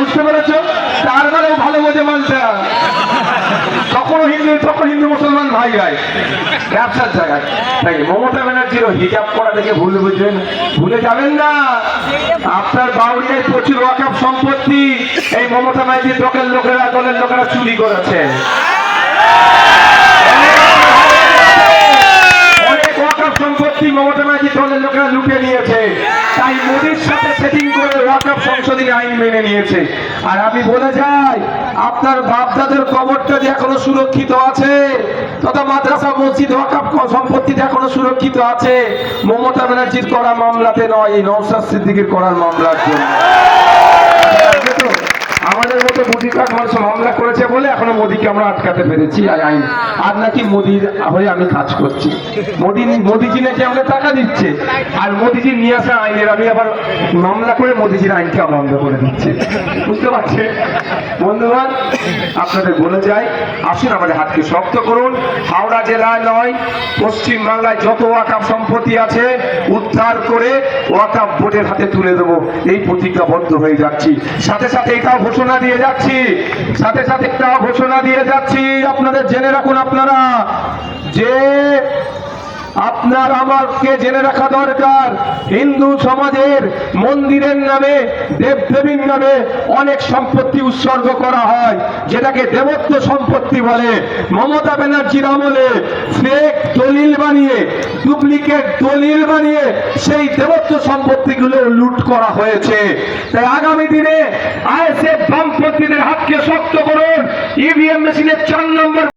বুঝতে পেরেছো? তার মানে ভালো বোঝে মানতে তখন হিন্দু মুসলমান ভাই ভাই ব্যবসার জায়গায়। তাই মমতা ব্যানার্জিরও হিজাব করা দেখে ভুলে যাবেন না। আপনার বাউরিয়ায় প্রচুর ওয়াকফ সম্পত্তি এই মমতা ব্যানার্জির দলের লোকেরা চুরি করেছে। অনেক ওয়াকফ সম্পত্তি মমতা ব্যানার্জির দলের লোকেরা লুটে নিয়েছে। তাই মোদির সাথে সেটিং করে ওয়াকফ সংশোধনী আইন মেনে নিয়েছে। আর আমি বলে যাই, আপনার বাপদাদের কবরটা যে এখনো সুরক্ষিত আছে, তথা মাদ্রাসা মসজিদ ওয়াকফ সম্পত্তিতে এখনো সুরক্ষিত আছে, মমতা ব্যানার্জির করা মামলাতে নয়, এই নওশাদ সিদ্দিকীর করার মামলার জন্য। আমাদের মতো বুদ্ধিকার মানুষ মামলা করেছে বলে এখনো মোদীকে আমরা আটকাতে পেরেছি আইন। আর নাকি মোদীর হয়ে আমি কাজ করছি, মোদীজি নাকি আমাকে টাকা দিচ্ছে, আর মোদীজি নিয়ে আসা আইনের আমি আবার মামলা করে মোদীজির আইনকে বন্ধ করে দিচ্ছি। বুঝতে পারছেন বন্ধুগণ? আপনাদের বলে যাই, আসুন আমাদের হাতকে শক্ত করুন। হাওড়া জেলায় নয়, পশ্চিম বাংলায় যত ওয়াকফ সম্পত্তি আছে উদ্ধার করে ওয়াকফ বোর্ডের হাতে তুলে দেবো, এই প্রতিজ্ঞাবদ্ধ হয়ে যাচ্ছি। সাথে সাথে এটাও ঘোষণা দিয়ে যাচ্ছি, আপনাদের জেনে রাখুন আপনারা, যে আপনার আমাকে জেনে রাখা দরকার, হিন্দু সমাজের মন্দিরের নামে দেবদেবীর নামে অনেক সম্পত্তি উৎসর্গ করা হয়, যেটাকে দেবত্ব সম্পত্তি বলে। মমতা ব্যানার্জির আমলে ফেক দলিল বানিয়ে, ডুপ্লিকেট দলিল বানিয়ে সেই দেবত্ব সম্পত্তিগুলো লুট করা হয়েছে। তাই আগামী দিনে আইএসএফ বামপন্থীদের হাতকে শক্ত করুন। ইভিএম মেশিনের 4 নম্বর